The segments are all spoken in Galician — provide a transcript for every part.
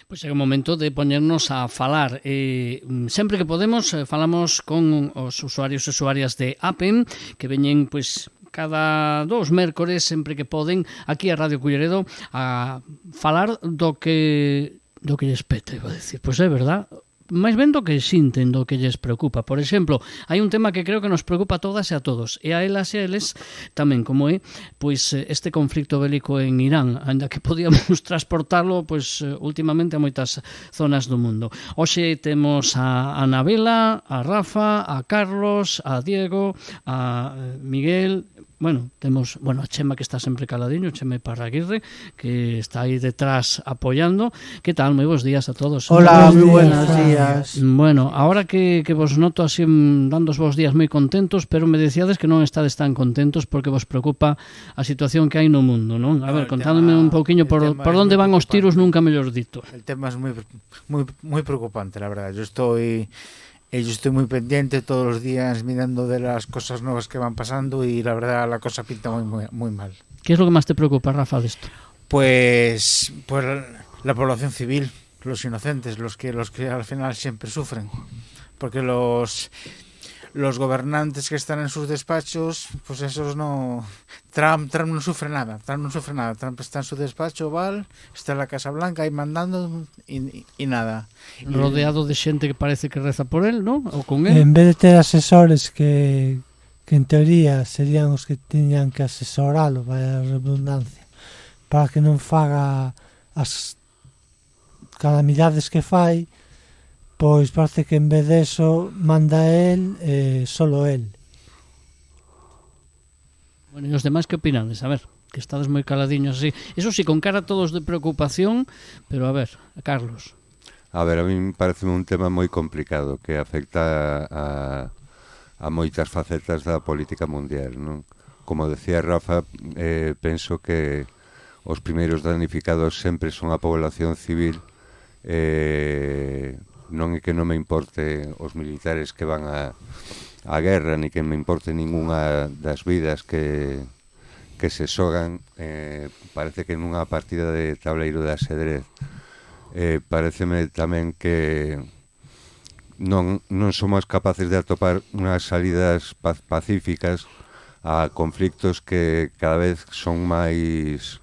Pois é o momento de poñernos a falar. Sempre que podemos, falamos con os usuarios e usuarias de Appen, que veñen, pois, cada 2 mércores, sempre que poden, aquí a Radio Culleredo, a falar do que lles peta, iba a decir. Pois é verdad, máis ben do que sinten, do que lles preocupa. Por exemplo, hai un tema que creo que nos preocupa a todas e a todos, e a elas e a eles tamén, como é pois este conflicto bélico en Irán, ainda que podíamos transportarlo pois últimamente a moitas zonas do mundo. Hoxe temos a Anabela, a Rafa, a Carlos, a Diego, a Miguel. Temos a Chema, que está sempre caladiño, Chema Parraguirre, que está aí detrás apoyando. Que tal? Moi bons días a todos. Hola, moi buenos días. Ahora que vos noto así dando os vos días moi contentos, pero me decíades que non estades tan contentos porque vos preocupa a situación que hai no mundo, non? A ver, contándome un pouquiño por onde van os tiros, nunca mellor dito. El tema es muy preocupante, la verdad. Yo estoy muy pendiente todos los días mirando de las cosas nuevas que van pasando y la verdad la cosa pinta muy mal. ¿Qué es lo que más te preocupa, Rafa, de esto? Pues la población civil, los inocentes, los que al final siempre sufren, porque los gobernantes que están en sus despachos, pues esos no... Trump no sufre nada. Trump está en su despacho, está en la Casa Blanca ahí mandando y nada. Rodeado de xente que parece que reza por él, ¿no? O con él. En vez de ter asesores que en teoría serían os que tiñan que asesoralo, vaya redundancia, para que non faga as calamidades que fai, pois parece que en vez de eso manda él, solo él. Bueno, e os demais que opinades? A ver, que estades moi caladiños así. Eso sí, con cara todos de preocupación, pero a ver, Carlos. A ver, a mí me parece un tema moi complicado que afecta a moitas facetas da política mundial, non? Como decía Rafa, penso que os primeiros damnificados sempre son a población civil. Non é que non me importe os militares que van a guerra, ni que me importe ninguna das vidas que se xogan. Parece que nunha partida de tableiro de ajedrez pareceme tamén que non somos capaces de atopar unhas salidas pacíficas a conflictos que cada vez son máis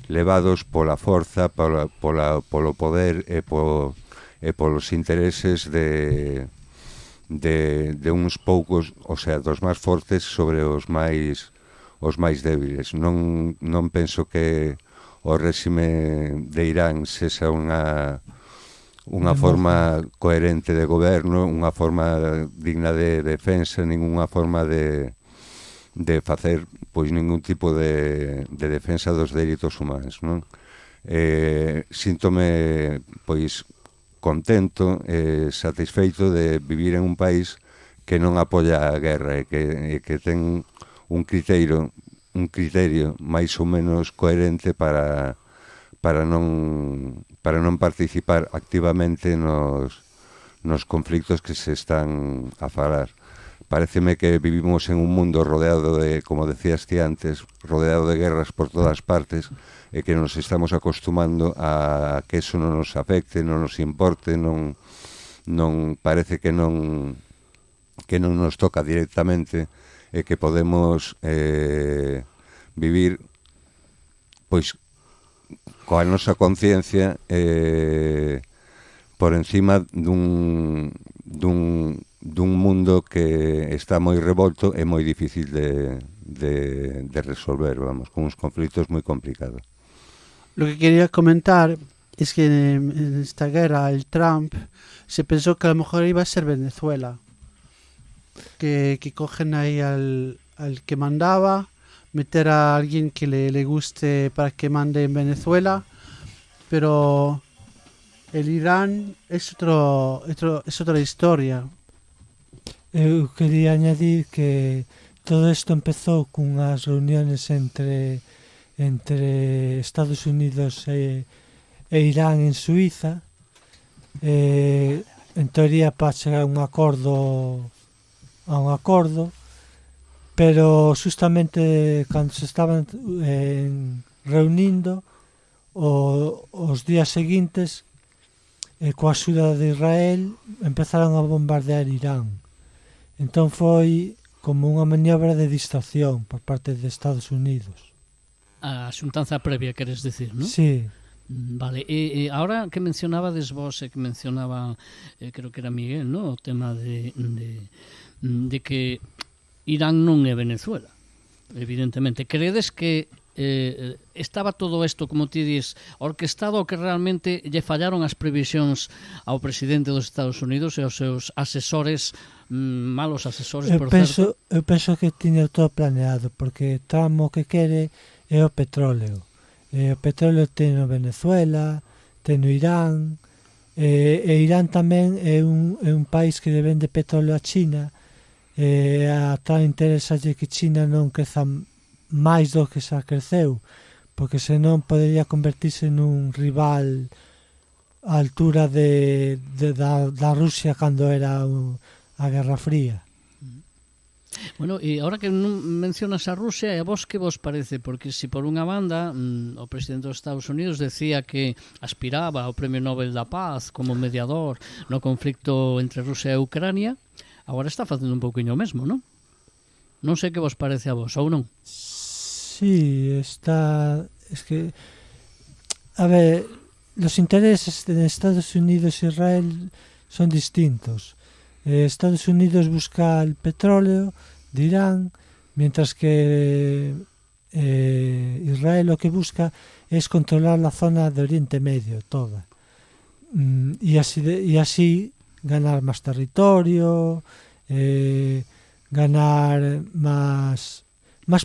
levados pola forza, polo poder e polos intereses de uns poucos, o sea, dos máis fortes sobre os máis débiles. Non penso que o réxime de Irán sexa unha forma coherente de goberno, unha forma digna de defensa, ninguna forma de facer pois ningún tipo de defensa dos dereitos humanos, non? Síntome pois contento e satisfeito de vivir en un país que non apoia a guerra e que ten un criterio máis ou menos coherente para non participar activamente nos conflictos que se están a falar. Paréceme que vivimos en un mundo rodeado de, como decías ti antes, rodeado de guerras por todas partes e que nos estamos acostumando a que eso non nos afecte, non nos importe, non parece que non nos toca directamente e que podemos vivir pois coa nosa conciencia por encima dun mundo que está moi revolto e moi difícil de resolver, vamos, con uns conflitos moi complicados. Lo que quería comentar es que en esta guerra el Trump se pensó que a lo mejor iba a ser Venezuela, que cogen ahí al que mandaba, meter a alguien que le guste para que mande en Venezuela, pero el Irán es otra historia. Eu quería añadir que todo isto empezou cunhas reuniones entre Estados Unidos e Irán en Suiza, en teoría para chegar a un acordo, pero justamente cando se estaban reunindo os días seguintes coa axuda de Israel empezaron a bombardear Irán. Entón foi como unha maniobra de distracción por parte de Estados Unidos. A xuntanza previa, queres decir, non? Sí. Vale, e ahora que mencionabades vos e que mencionaba, creo que era Miguel, ¿no? O tema de que Irán non é Venezuela, evidentemente. Credes que estaba todo isto, como ti dis, orquestado, o que realmente lle fallaron as previsións ao presidente dos Estados Unidos e aos seus asesores, malos asesores, por certo? Eu penso que tiña todo planeado, porque Trump o que quere é o petróleo. O petróleo ten no Venezuela, ten no Irán, e Irán tamén é un país que lle vende petróleo a China, e a tal interesalle que China non creza máis do que xa creceu, porque senón podería convertirse nun rival á altura da Rusia cando era a Guerra Fría. Bueno, e agora que non mencionas a Rusia, e a vos que vos parece? Porque se por unha banda o presidente dos Estados Unidos decía que aspiraba ao Premio Nobel da Paz como mediador no conflicto entre Rusia e Ucrania, agora está facendo un pouquiño o mesmo, non? Non sei que vos parece a vos, ou non? Sí, está... Es que... A ver, los intereses de Estados Unidos e Israel son distintos. Estados Unidos busca el petróleo de Irán, mientras que Israel lo que busca es controlar la zona de Oriente Medio, toda. Y así ganar más territorio, ganar más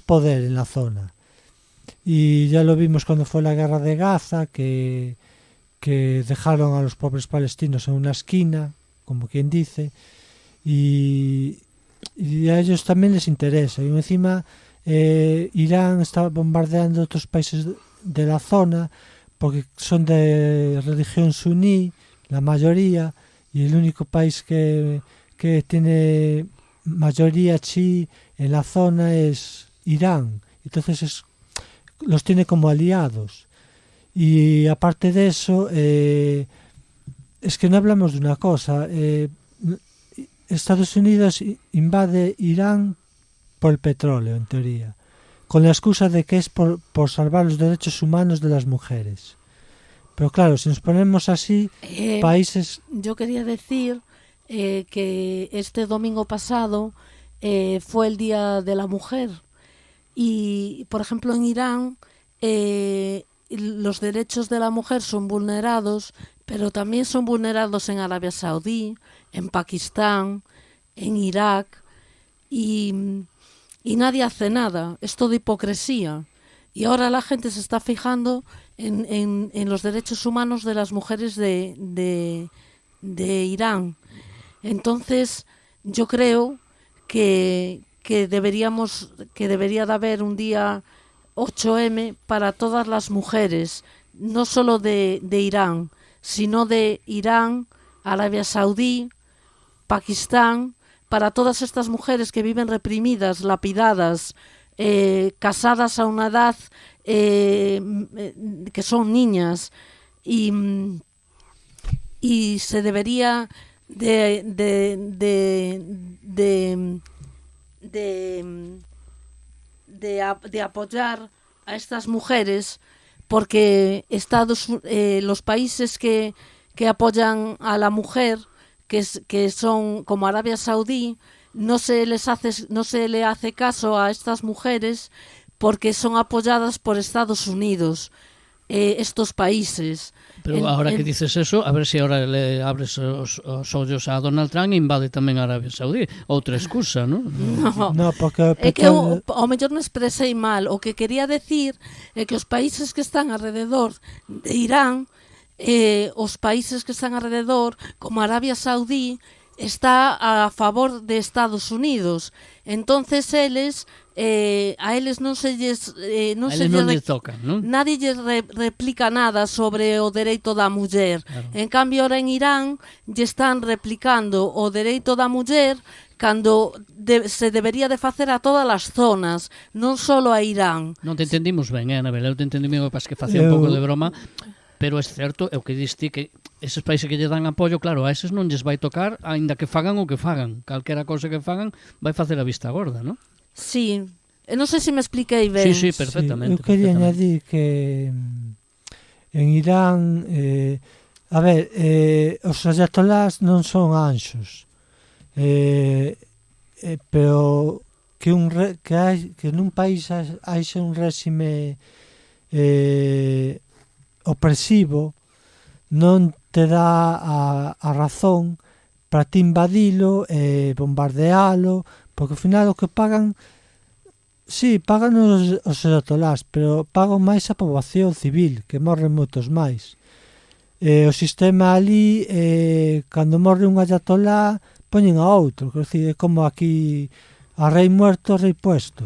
poder en la zona. Y ya lo vimos cuando fue la guerra de Gaza, que dejaron a los pobres palestinos en una esquina, como quien dice, y a ellos también les interesa. Y encima Irán está bombardeando otros países de la zona porque son de religión suní, la mayoría, y el único país que tiene mayoría chií en la zona es Irán. Entonces los tiene como aliados. Y aparte de eso, es que no hablamos de una cosa. Estados Unidos invade Irán por el petróleo, en teoría, con la excusa de que es por salvar los derechos humanos de las mujeres. Pero claro, si nos ponemos así, países... Yo quería decir que este domingo pasado fue el Día de la Mujer y, por ejemplo, en Irán los derechos de la mujer son vulnerados, pero también son vulnerados en Arabia Saudí, en Pakistán, en Irak, y nadie hace nada. Es todo hipocresía. Y ahora la gente se está fijando en los derechos humanos de las mujeres de Irán. Entonces, yo creo que debería de haber un día 8M para todas las mujeres, no solo de Irán, sino de Irán, Arabia Saudí, Pakistán, para todas estas mujeres que viven reprimidas, lapidadas, casadas a una edad que son niñas, y se debería de apoyar a estas mujeres, porque los países que apoyan a la mujer, que son como Arabia Saudí, no se le hace caso a estas mujeres porque son apoyadas por Estados Unidos, estos países. Pero ahora que dices eso, a ver si ahora le abres os ollos a Donald Trump e invade tamén Arabia Saudí. Outra excusa, non? No, porque é que ao mellor me expresei mal. O que quería decir é que os países que están alrededor de Irán, os países que están alrededor, como Arabia Saudí, está a favor de Estados Unidos. Entonces eles a eles non se lles A eles non lles toca, non? nadie lles replica nada sobre o dereito da muller. Claro. En cambio, ahora en Irán lle están replicando o dereito da muller cando se debería de facer a todas as zonas, non só a Irán. Non te entendimos ben, Anabel, eu te entendí ben, o que pasa que facía un pouco de broma, pero é certo, é o que diste que eses países que lle dan apoio, claro, a eses non lles vai tocar, aínda que fagan o que fagan, calquera cousa que fagan, vai facer a vista gorda, non? Sí, non sei se me expliquei ben. Sí, perfectamente. Sí, eu quería perfectamente. añadir que en Irán, a ver, os ayatolás non son anxos, pero que nun país haixa un réxime opresivo non te dá a razón para ti invadilo e bombardealo, porque ao final o que pagan, sí, pagan os ayatolás, pero pagan máis a poboación civil, que morren moitos máis. O sistema ali, cando morre un ayatolá, poñen a outro, quer dizer, é como aquí a rei muerto, rei puesto.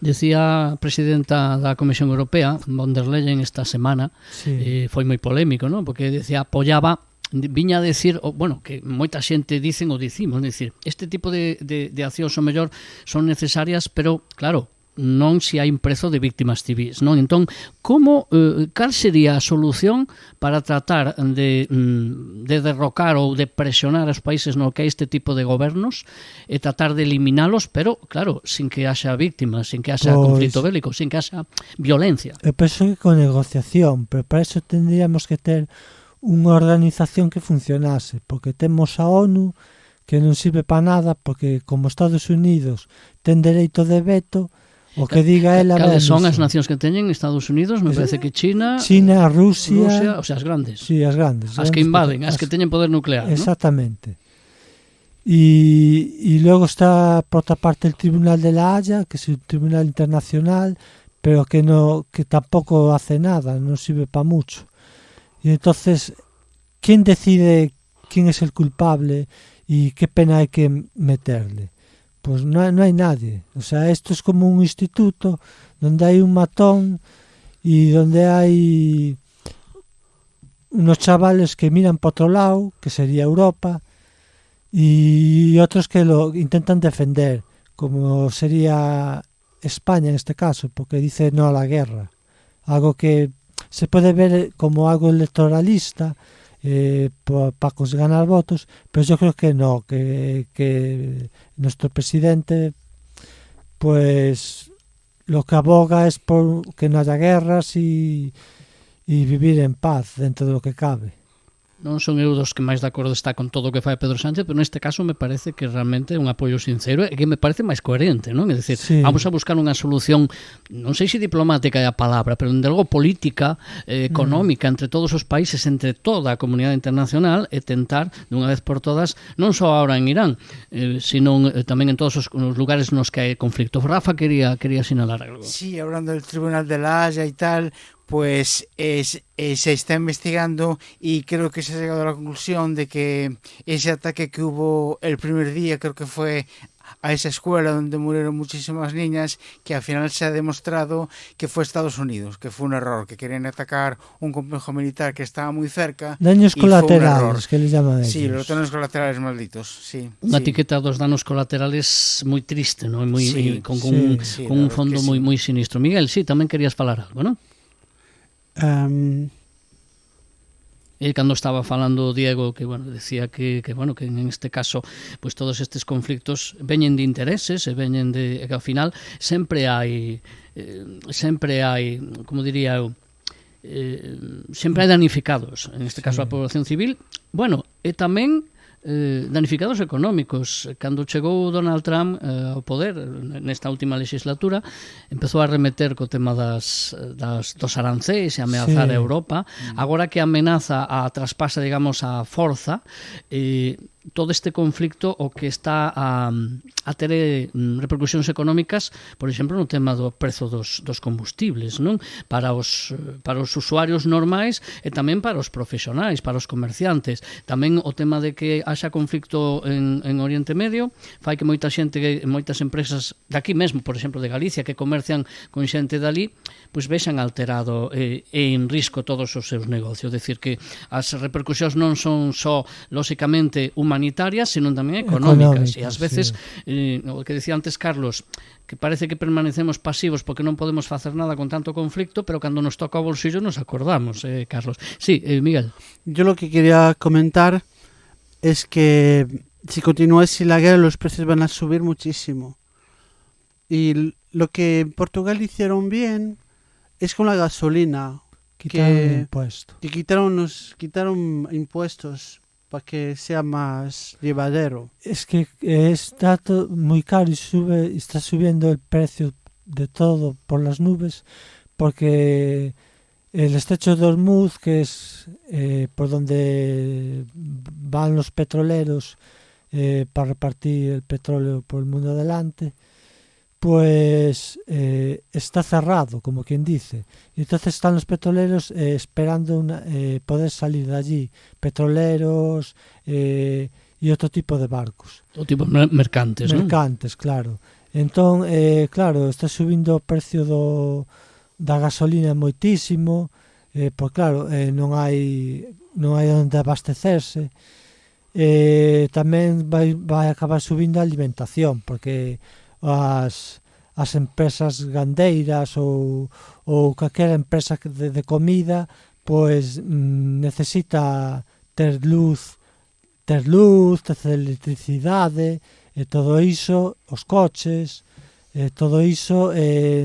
Decía a presidenta da Comisión Europea, von der Leyen, esta semana, Sí. foi moi polémico, non? Porque decía, apoyaba, viña a decir, bueno, que moita xente dicen o dicimos, decir, este tipo de accións o mellor son necesarias, pero claro, non se hai un prezo de víctimas civis, non? Entón, cal sería a solución para tratar de derrocar ou de presionar os países no que hai este tipo de gobernos e tratar de eliminalos, pero, claro, sin que haxa víctimas, sin que haxa conflito bélico, sin que haxa violencia? Eu penso que con negociación, pero para eso tendríamos que ter unha organización que funcionase, porque temos a ONU que non sirve para nada, porque como Estados Unidos ten dereito de veto, o que diga ela... Cales son as nacións que teñen Estados Unidos? Me parece que China, Rusia, o sea, as grandes. Sí, as grandes. As que invaden, as que teñen poder nuclear, exactamente. Y luego está, por otra parte, el Tribunal de la Haya, que es un tribunal internacional, pero que tampoco hace nada, no sirve para mucho. Y entonces, ¿quién decide quién es el culpable y qué pena hay que meterle? Pues no hay nadie. O sea, esto es como un instituto donde hay un matón y donde hay unos chavales que miran para otro lado, que sería Europa, y otros que lo intentan defender, como sería España en este caso, porque dice no a la guerra. Algo que se puede ver como algo electoralista, para ganar votos, pero yo creo que no, que nuestro presidente pues lo que aboga es por que no haya guerras y vivir en paz dentro de lo que cabe. Non son eu dos que máis de acordo está con todo o que fai Pedro Sánchez, pero neste caso me parece que realmente é un apoio sincero e que me parece máis coherente, non? É dicir, sí, vamos a buscar unha solución, non sei se diplomática é a palabra, pero de algo política, económica, entre todos os países, entre toda a comunidade internacional, e tentar, dunha vez por todas, non só agora en Irán, sino tamén en todos os lugares nos que hai conflictos. Rafa quería sinalar algo. Sí, hablando del Tribunal de la Haya y tal, pues se está investigando y creo que se ha llegado a la conclusión de que ese ataque que hubo el primer día, creo que fue a esa escuela donde murieron muchísimas niñas, que al final se ha demostrado que fue Estados Unidos, que fue un error, que querían atacar un complejo militar que estaba muy cerca. Daños colaterales, que les llaman ellos. Sí, los daños colaterales malditos, sí. Unha etiqueta dos danos colaterales moi triste, non? Con un fondo moi sinistro. Miguel, sí, tamén querías falar algo, non? E cando estaba falando o Diego, que bueno, decía que bueno, que en este caso pues todos estes conflictos veñen de intereses e veñen de que ao final sempre hai como diría eu, sempre hai danificados, en este caso a población civil, bueno, e tamén danificados económicos. Cando chegou Donald Trump ao poder nesta última legislatura, empezou a remeter co tema dos arancéis e ameazar a Europa. Agora que amenaza a traspasa, digamos, a forza, todo este conflicto o que está a ter repercusións económicas, por exemplo, no tema do prezo dos combustibles, non? Para os usuarios normais e tamén para os profesionais, para os comerciantes. Tamén o tema de que haxa conflicto en Oriente Medio fai que moitas empresas daqui mesmo, por exemplo, de Galicia, que comercian con xente dali, pois vexan alterado e en risco todos os seus negocios. Decir que as repercusións non son só, lóxicamente, humanitarias, sino tamén económicas. E ás veces, o que decía antes Carlos, que parece que permanecemos pasivos porque non podemos facer nada con tanto conflicto, pero cando nos toca o bolsillo nos acordamos, Carlos. Sí, Miguel. Yo lo que quería comentar es que si continúa así la guerra, los precios van a subir muchísimo. Y lo que en Portugal hicieron bien es con la gasolina. Quitaron impuestos. Que quitaron impuestos para que sea más llevadero. Es que está muy caro y está subiendo el precio de todo por las nubes, porque el estrecho de Hormuz, que es por donde van los petroleros para repartir el petróleo por el mundo adelante, pues está cerrado, como quien dice. Y entonces están los petroleros esperando poder salir de allí, petroleros y otro tipo de barcos. O tipo mercantes, non? Mercantes, claro. Entón, claro, está subindo o precio da gasolina moitísimo, pois claro, non hai onde abastecerse. Tamén vai acabar subindo a alimentación, porque as empresas gandeiras ou calquera empresa de comida pois necesita ter luz, ter electricidade, e todo iso, os coches, todo iso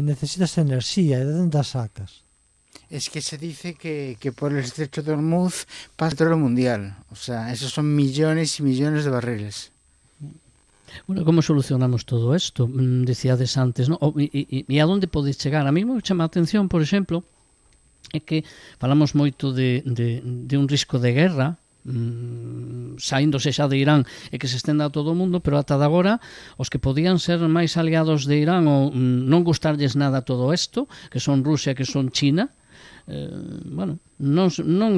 necesitas enerxía, e de onde as sacas? Es que se dice que por el estrecho de Hormuz pasa todo el mundial. O sea, esos son millones y millones de barriles. Bueno, como solucionamos todo isto? Decíades antes, ¿no? E a onde podes chegar? A mí me chama a atención, por exemplo, é que falamos moito de un risco de guerra, saíndose xa de Irán e que se estenda a todo o mundo, pero ata de agora os que podían ser máis aliados de Irán ou non gustarlles nada todo isto, que son Rusia, que son China, bueno, non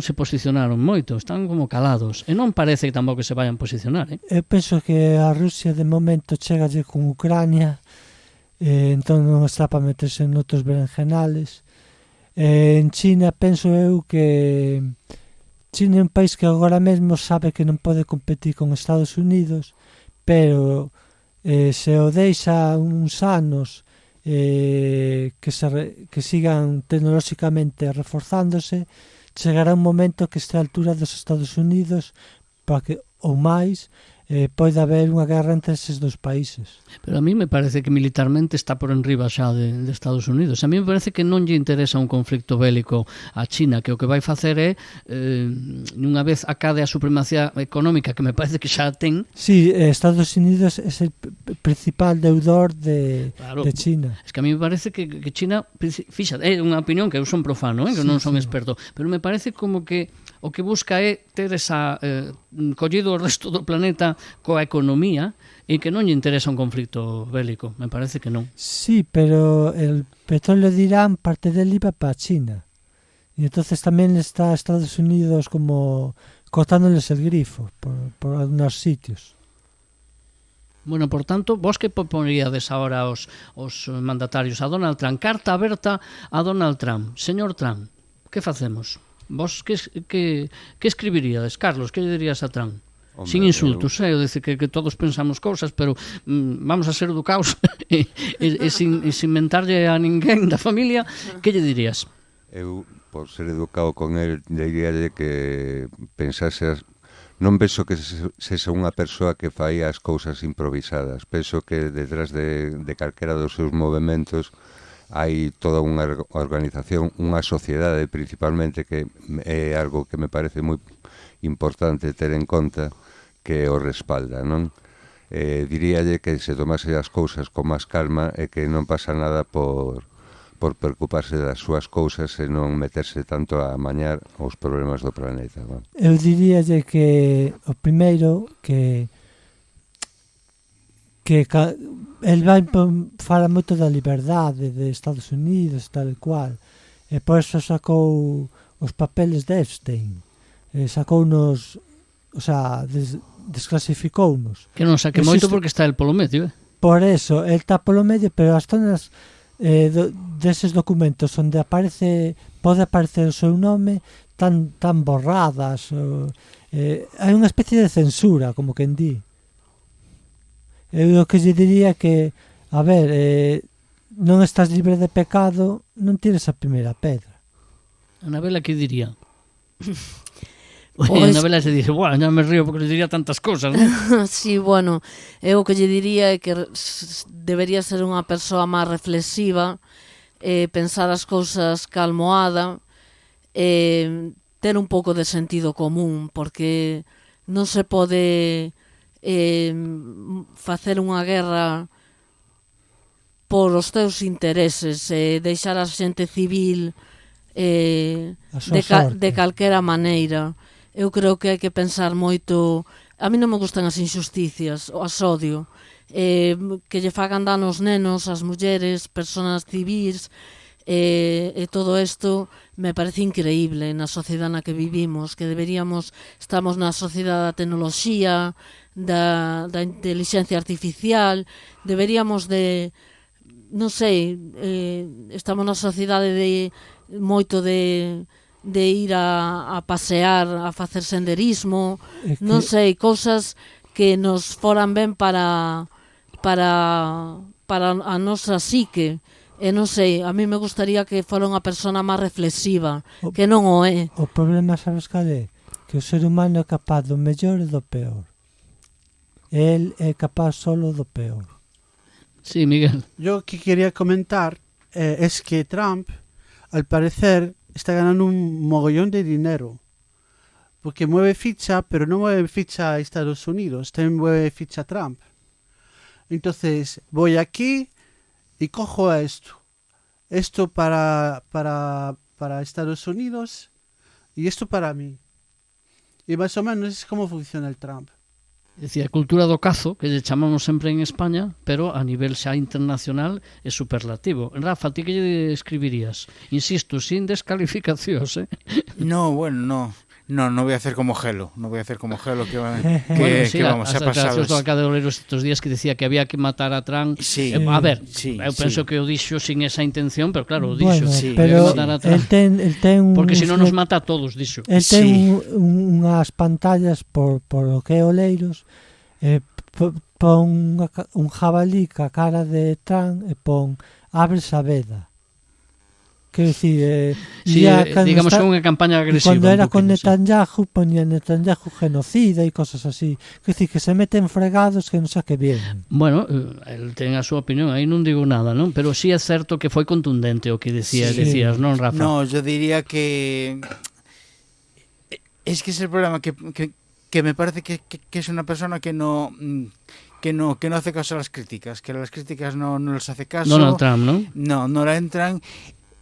se posicionaron moito, están como calados, e non parece que tampouco se vayan posicionar. Eu penso que a Rusia de momento chegalle con Ucrania, entón non está para meterse en outros berenjenales. En China penso eu que China é un país que agora mesmo sabe que non pode competir con Estados Unidos, pero se o deixa uns anos que sigan tecnolóxicamente reforzándose, chegará un momento que este a altura dos Estados Unidos para que, ou máis, pode haber unha guerra entre eses dos países. Pero a mí me parece que militarmente está por enriba xa de Estados Unidos. A mí me parece que non lle interesa un conflicto bélico a China, que o que vai facer é unha vez acade a supremacía económica, que me parece que xa ten. Sí, Estados Unidos é o principal deudor de China. Es que a mí me parece que China, fíxate, é unha opinión que eu son profano, que non son experto, pero me parece como que o que busca é ter esa collido o resto do planeta coa economía e que non lle interesa un conflicto bélico. Me parece que non. Sí, pero el petróleo de Irán parte del iba para China. Y entonces tamén está Estados Unidos como cortándoles el grifo por algunos sitios. Bueno, por tanto, vos que proponíades ahora os mandatarios a Donald Trump? Carta aberta a Donald Trump. Señor Trump, que facemos? Vos que escribiríades? Carlos, que lle dirías a Trump? Hombre, sin insultos, eu dicir que todos pensamos cousas, pero vamos a ser educados e sin mentarlle a ninguén da familia, que lle dirías? Eu, por ser educado con el, diríalle que pensase, non penso que sexa unha persoa que fai as cousas improvisadas. Penso que detrás de calquera dos seus movimentos hai toda unha organización, unha sociedade principalmente, que é algo que me parece moi importante ter en conta, que o respalda, non? Diríalle que se tomase as cousas con máis calma e que non pasa nada por por preocuparse das súas cousas e non meterse tanto a amañar os problemas do planeta. Bueno. Eu diríalle que o primeiro que el fala moito da liberdade de Estados Unidos tal e cual, e por eso sacou os papeles de Epstein, sacounos, o sea, desclasificounos. Que non saque moito porque está el polo medio, Por eso, el está polo medio, pero as zonas deses documentos onde pode aparecer o seu nome tan borradas, hai unha especie de censura, como quen di. Eu o que lle diría que, a ver, non estás libre de pecado, non tires a primeira pedra. Anabela, que diría? Pois- Anabela se dice, bueno, ya me río porque le diría tantas cosas, ¿no? Sí, bueno, eu o que lle diría é que debería ser unha persoa máis reflexiva, pensar as cousas calmoada, ter un pouco de sentido común, porque non se pode facer unha guerra por os teus intereses, deixar a xente civil de calquera maneira. Eu creo que hai que pensar moito. A mí non me gustan as injusticias, o as odio, que lle fagan dano aos nenos, as mulleres, persoas civis, e todo isto me parece increíble na sociedade na que vivimos, que estamos na sociedade da tecnoloxía, da inteligencia artificial, deberíamos de, non sei, estamos na sociedade de moito de ir a pasear, a facer senderismo, non sei, cousas que nos foran ben para a nosa psique. E non sei, a mí me gustaría que fora unha persona máis reflexiva, que non o é. O problema, sabes cal é? Que o ser humano é capaz do mellor e do peor. El é capaz solo do peor. Sí, Miguel. Yo que quería comentar es que Trump, al parecer, está ganando un mogollón de dinero. Porque mueve ficha, pero no mueve ficha a Estados Unidos, también mueve ficha a Trump. Entonces, voy aquí y cojo esto. Esto para Estados Unidos y esto para mí. Y más o menos es como funciona el Trump. Decía, cultura do cazo, que lle chamamos sempre en España, pero a nivel xa internacional é superlativo. Rafa, ti que lle escribirías? Insisto, sin descalificacións, No, bueno, no voy a hacer como Gelo, que Bueno, sí, vamos, se ha pasado. do alcalde de Oleiros estos días que decía que había que matar a Trump. Sí, A ver, sí, eu penso sí. que o dixo sin esa intención, pero claro, o dixo. Bueno, sí, pero matar a Trump. el ten Porque se non nos mata a todos, dixo. El ten Sí. unhas pantallas por o que é Oleiros, pon un jabalí ca cara de Trump e pon abres a veda. Quero dicir, Sí, digamos que unha campaña agresiva. Cando era con poquinho, sí. Netanyahu, ponía Netanyahu genocida e cosas así. Quero dicir, que se meten fregados que non sei que vienen. Bueno, el ten a súa opinión, aí non digo nada, non? Pero sí é certo que foi contundente o que Sí. decías, non, Rafa? No, yo diría que es que es el problema que me parece que es una persona que no hace caso a las críticas, que a las críticas no les hace caso. Donald Trump, non? No la entran,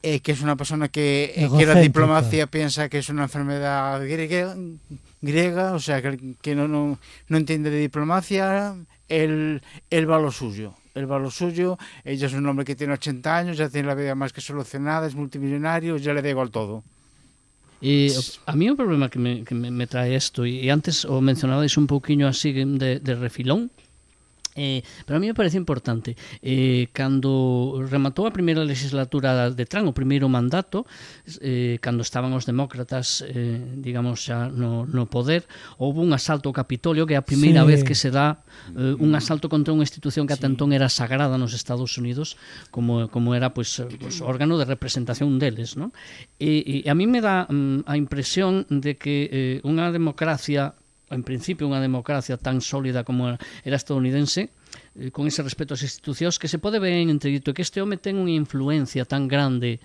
que es una persona que la Egocéntrica. diplomacia piensa que es una enfermedad griega, o sea, que no entiende de diplomacia. Él va a lo suyo. Ella es un hombre que tiene 80 años, ya tiene la vida más que solucionada, es multimillonario, ya le da igual todo. A mí o problema que me trae isto, e antes o mencionabais un pouquiño así de refilón, pero a mí me parece importante, cando rematou a primeira legislatura de Trump, o primeiro mandato, cando estaban os demócratas digamos xa no poder, houve un asalto ao Capitolio, que é a primeira vez que se dá un asalto contra unha institución que ata entón era sagrada nos Estados Unidos, como era pues órgano de representación deles, ¿no? E a mí me dá a impresión de que unha democracia, en principio unha democracia tan sólida como era estadounidense, con ese respeto ás institucións, que se pode ver en entredito que este home ten unha influencia tan grande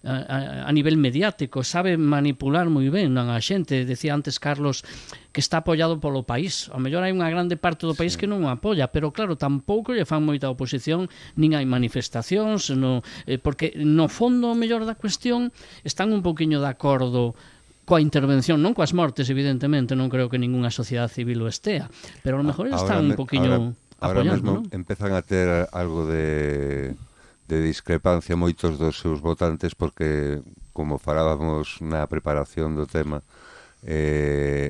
a nivel mediático, sabe manipular moi ben a xente. Decía antes Carlos que está apoiado polo país. Ao mellor hai unha grande parte do país que non o apoia, pero claro, tampouco lle fan moita oposición, nin hai manifestacións, porque no fondo o mellor da cuestión están un pouquiño de acordo coa intervención, non coas mortes, evidentemente, non creo que ninguna sociedade civil o estea, pero a lo mejor están un poquiño apoiando, non? Empezan a ter algo de discrepancia moitos dos seus votantes, porque, como falábamos na preparación do tema,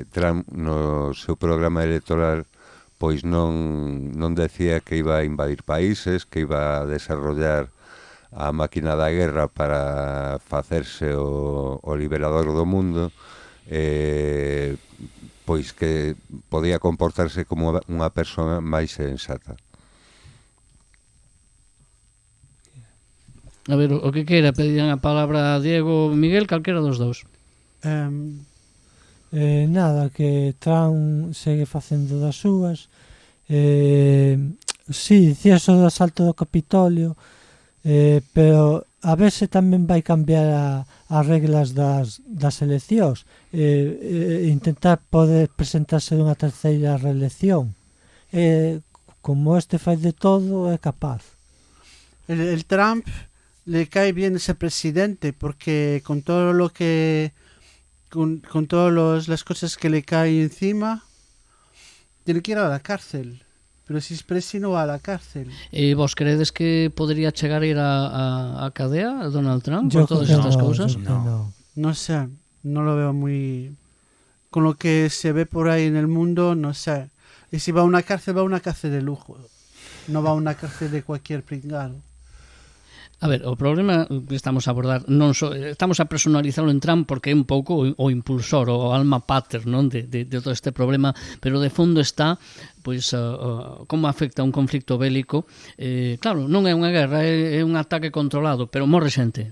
Trump no seu programa electoral pois non decía que iba a invadir países, que iba a desarrollar a máquina da guerra para facerse o liberador do mundo, pois que podía comportarse como unha persoa máis sensata. A ver, o que queira, pedían a palabra a Diego, Miguel, calquera dos dous. Nada, que Trump segue facendo das súas. Sí, dicía eso do asalto do Capitolio, pero a ver se tamén vai cambiar as reglas das eleccións, intentar poder presentarse dunha terceira reelección. Como este fai de todo, é capaz. El Trump le cae bien ese presidente, porque con todo lo que con todas las cosas que le caen encima, tiene que ir a la cárcel. Pero si es presi no va a la cárcel. Vos creedes que podría chegar a ir a cadea Donald Trump Yo por todas estas cousas? No sé, no lo veo muy... Con lo que se ve por ahí en el mundo, no sé. Y si va a una cárcel de lujo. No va a una cárcel de cualquier pringado. A ver, o problema que estamos a abordar estamos a personalizarlo en Trump porque é un pouco o impulsor, o alma pater, non, de todo este problema, pero de fondo está pois como afecta un conflicto bélico. Claro, non é unha guerra, é un ataque controlado, pero morre xente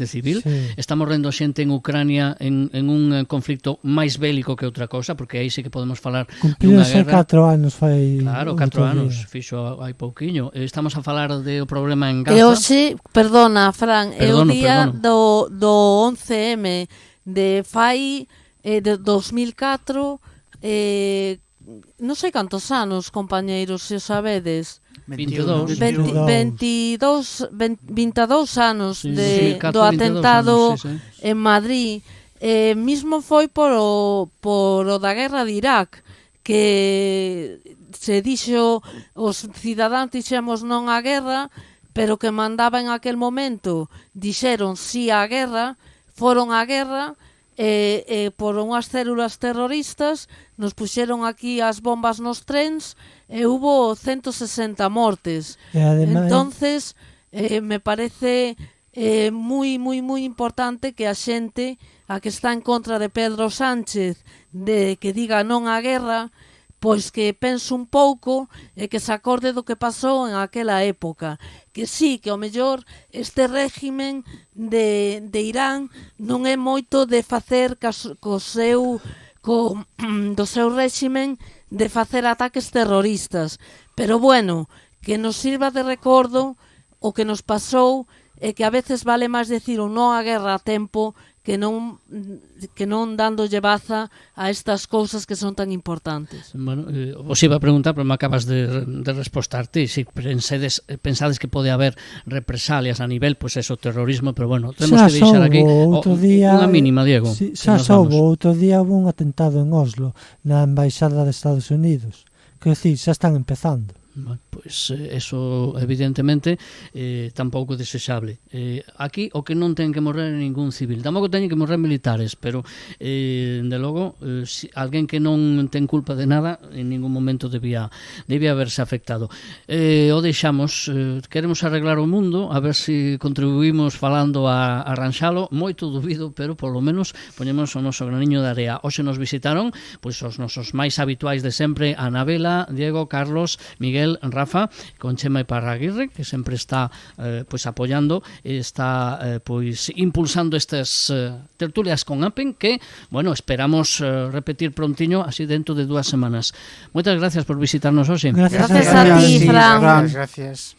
civil. Sí. Está morrendo xente en Ucrania en un conflicto máis bélico que outra cosa, porque aí sí que podemos falar dunha guerra. 4 anos fai. Claro, 4 anos, fixo hai pouquiño. Estamos a falar do problema en Gaza. E hoxe, perdona, Fran, é o día do 11M de fai de 2004, non sei cantos anos, compañeiros, se o sabedes. 22 anos do atentado en Madrid. Mismo foi por o da guerra de Irak, que se dixo, os cidadáns dixemos non á guerra, pero que mandaba en aquel momento dixeron sí á guerra, foron á guerra, por unhas células terroristas nos puxeron aquí as bombas nos trens e hubo 160 mortes. Entonces me parece moi importante que a xente a que está en contra de Pedro Sánchez de que diga non á guerra, pois que pense un pouco e que se acorde do que pasou en aquela época. Que sí, que ao mellor este régimen de Irán non é moito de facer do seu régimen de facer ataques terroristas. Pero bueno, que nos sirva de recordo o que nos pasou e que a veces vale máis decir un non á guerra a tempo que non dándolle baza a estas cousas que son tan importantes. Bueno, os iba a preguntar, pero me acabas de respostarte, si pensades que pode haber represalias a nivel, pois eso, terrorismo, pero bueno, temos que deixar aquí unha mínima, Diego. Xa soubo, outro día hubo un atentado en Oslo, na Embaixada de Estados Unidos, que decir, xa están empezando. Bueno, pois eso evidentemente tampouco desexable. Aquí o que non ten que morrer ningún civil, tampouco teñen que morrer militares, pero de logo si alguén que non ten culpa de nada en ningún momento debía haberse afectado. O deixamos, queremos arreglar o mundo, a ver se contribuímos falando a arranxalo, moito dubido, pero polo menos poñemos o noso graniño de area. Hoxe nos visitaron pois os nosos máis habituais de sempre, Anabela, Diego, Carlos, Miguel, Rafa, con Chema Iparraguirre, que sempre está pois apoiando, está pois impulsando estas tertulias con Apen, que, bueno, esperamos repetir prontiño, así dentro de 2 semanas. Moitas gracias por visitarnos hoxe. Gracias a ti, Fran. Gracias.